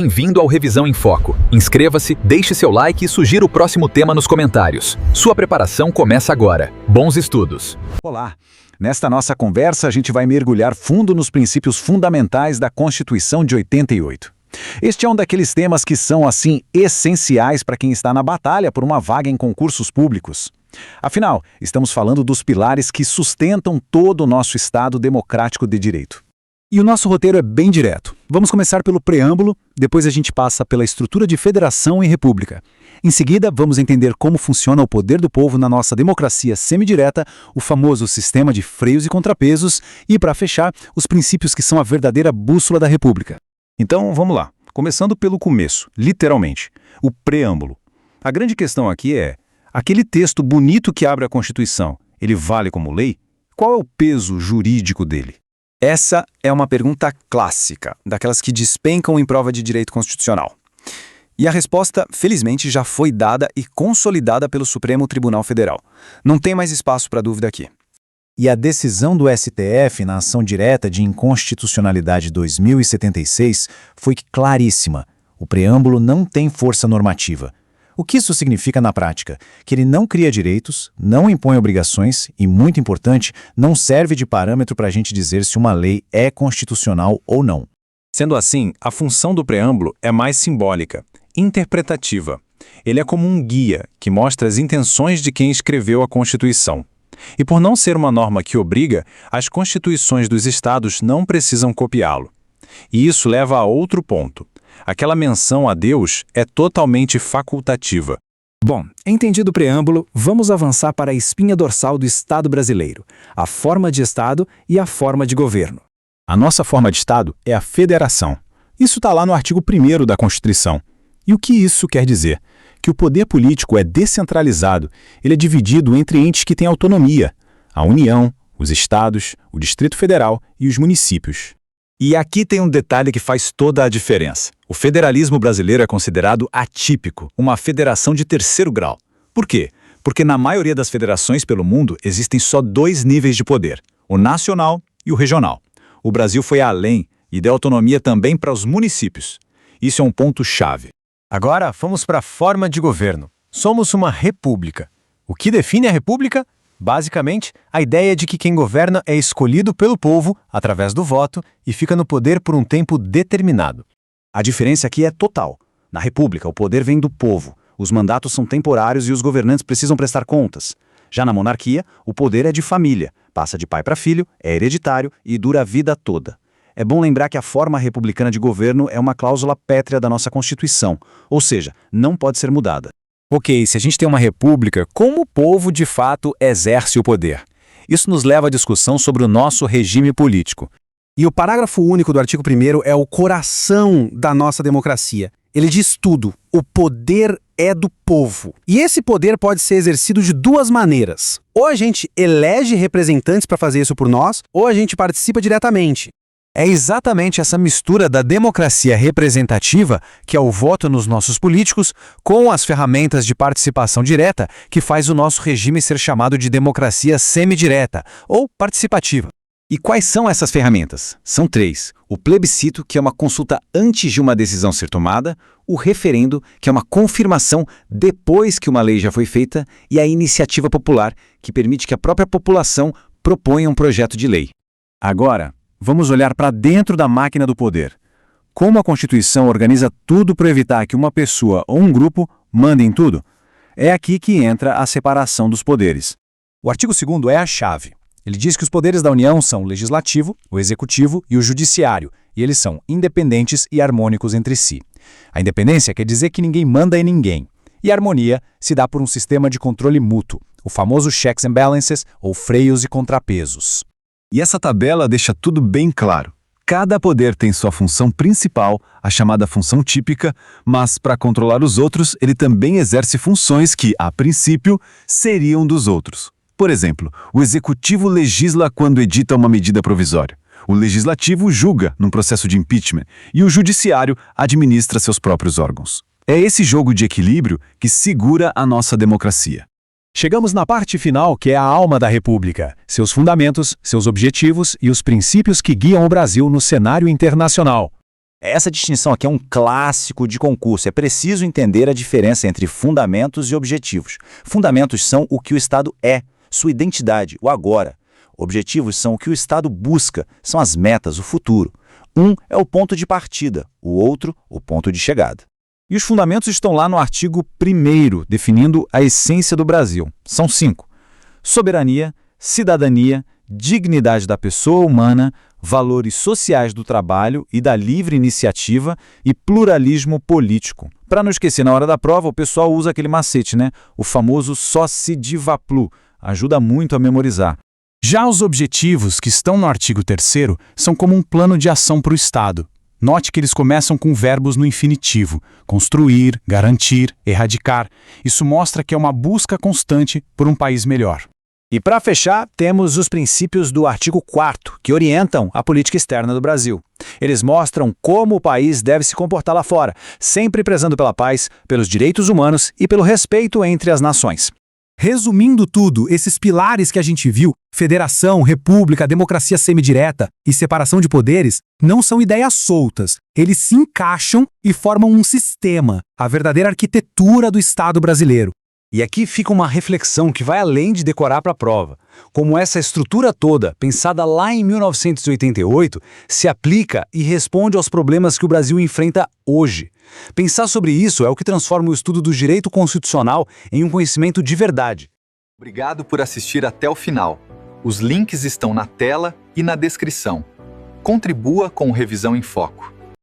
Bem-vindo ao Revisão em Foco. Inscreva-se, deixe seu like e sugira o próximo tema nos comentários. Sua preparação começa agora. Bons estudos! Olá! Nesta nossa conversa, a gente vai mergulhar fundo nos princípios fundamentais da Constituição de 88. Este é um daqueles temas que são, assim, essenciais para quem está na batalha por uma vaga em concursos públicos. Afinal, estamos falando dos pilares que sustentam todo o nosso Estado democrático de direito. E o nosso roteiro é bem direto. Vamos começar pelo preâmbulo, depois a gente passa pela estrutura de federação e república. Em seguida, vamos entender como funciona o poder do povo na nossa democracia semidireta, o famoso sistema de freios e contrapesos e, para fechar, os princípios que são a verdadeira bússola da república. Então, vamos lá. Começando pelo começo, literalmente, o preâmbulo. A grande questão aqui é, aquele texto bonito que abre a Constituição, ele vale como lei? Qual é o peso jurídico dele? Essa é uma pergunta clássica, daquelas que despencam em prova de direito constitucional. E a resposta, felizmente, já foi dada e consolidada pelo Supremo Tribunal Federal. Não tem mais espaço para dúvida aqui. E a decisão do STF na ação direta de inconstitucionalidade 2076 foi claríssima. O preâmbulo não tem força normativa. O que isso significa na prática? Que ele não cria direitos, não impõe obrigações e, muito importante, não serve de parâmetro para a gente dizer se uma lei é constitucional ou não. Sendo assim, a função do preâmbulo é mais simbólica, interpretativa. Ele é como um guia que mostra as intenções de quem escreveu a Constituição. E por não ser uma norma que obriga, as constituições dos estados não precisam copiá-lo. E isso leva a outro ponto. Aquela menção a Deus é totalmente facultativa. Bom, entendido o preâmbulo, vamos avançar para a espinha dorsal do Estado brasileiro, a forma de Estado e a forma de governo. A nossa forma de Estado é a federação. Isso está lá no artigo 1º da Constituição. E o que isso quer dizer? Que o poder político é descentralizado, ele é dividido entre entes que têm autonomia, a União, os Estados, o Distrito Federal e os municípios. E aqui tem um detalhe que faz toda a diferença. O federalismo brasileiro é considerado atípico, uma federação de terceiro grau. Por quê? Porque na maioria das federações pelo mundo existem só dois níveis de poder, o nacional e o regional. O Brasil foi além e deu autonomia também para os municípios. Isso é um ponto-chave. Agora, vamos para a forma de governo. Somos uma república. O que define a república? Basicamente, a ideia de que quem governa é escolhido pelo povo, através do voto, e fica no poder por um tempo determinado. A diferença aqui é total. Na república, o poder vem do povo. Os mandatos são temporários e os governantes precisam prestar contas. Já na monarquia, o poder é de família, passa de pai para filho, é hereditário e dura a vida toda. É bom lembrar que a forma republicana de governo é uma cláusula pétrea da nossa Constituição, ou seja, não pode ser mudada. Ok, se a gente tem uma república, como o povo de fato exerce o poder? Isso nos leva à discussão sobre o nosso regime político. E o parágrafo único do artigo 1º é o coração da nossa democracia. Ele diz tudo. O poder é do povo. E esse poder pode ser exercido de duas maneiras. Ou a gente elege representantes para fazer isso por nós, ou a gente participa diretamente. É exatamente essa mistura da democracia representativa, que é o voto nos nossos políticos, com as ferramentas de participação direta, que faz o nosso regime ser chamado de democracia semidireta, ou participativa. E quais são essas ferramentas? São três. O plebiscito, que é uma consulta antes de uma decisão ser tomada, o referendo, que é uma confirmação depois que uma lei já foi feita, e a iniciativa popular, que permite que a própria população proponha um projeto de lei. Agora, vamos olhar para dentro da máquina do poder. Como a Constituição organiza tudo para evitar que uma pessoa ou um grupo mandem em tudo? É aqui que entra a separação dos poderes. O artigo 2º é a chave. Ele diz que os poderes da União são o legislativo, o executivo e o judiciário, e eles são independentes e harmônicos entre si. A independência quer dizer que ninguém manda em ninguém. E a harmonia se dá por um sistema de controle mútuo, o famoso checks and balances ou freios e contrapesos. E essa tabela deixa tudo bem claro. Cada poder tem sua função principal, a chamada função típica, mas para controlar os outros, ele também exerce funções que, a princípio, seriam dos outros. Por exemplo, o executivo legisla quando edita uma medida provisória. O legislativo julga num processo de impeachment e o judiciário administra seus próprios órgãos. É esse jogo de equilíbrio que segura a nossa democracia. Chegamos na parte final, que é a alma da República, seus fundamentos, seus objetivos e os princípios que guiam o Brasil no cenário internacional. Essa distinção aqui é um clássico de concurso. É preciso entender a diferença entre fundamentos e objetivos. Fundamentos são o que o Estado é, sua identidade, o agora. Objetivos são o que o Estado busca, são as metas, o futuro. Um é o ponto de partida, o outro, o ponto de chegada. E os fundamentos estão lá no artigo 1º, definindo a essência do Brasil. São 5. Soberania, cidadania, dignidade da pessoa humana, valores sociais do trabalho e da livre iniciativa e pluralismo político. Para não esquecer, na hora da prova, o pessoal usa aquele macete, né? O famoso só se diva plu. Ajuda muito a memorizar. Já os objetivos que estão no artigo 3º são como um plano de ação para o Estado. Note que eles começam com verbos no infinitivo: construir, garantir, erradicar. Isso mostra que é uma busca constante por um país melhor. E para fechar, temos os princípios do artigo 4º, que orientam a política externa do Brasil. Eles mostram como o país deve se comportar lá fora, sempre prezando pela paz, pelos direitos humanos e pelo respeito entre as nações. Resumindo tudo, esses pilares que a gente viu, federação, república, democracia semidireta e separação de poderes, não são ideias soltas. Eles se encaixam e formam um sistema, a verdadeira arquitetura do Estado brasileiro. E aqui fica uma reflexão que vai além de decorar para a prova. Como essa estrutura toda, pensada lá em 1988, se aplica e responde aos problemas que o Brasil enfrenta hoje. Pensar sobre isso é o que transforma o estudo do direito constitucional em um conhecimento de verdade. Obrigado por assistir até o final. Os links estão na tela e na descrição. Contribua com o Revisão em Foco.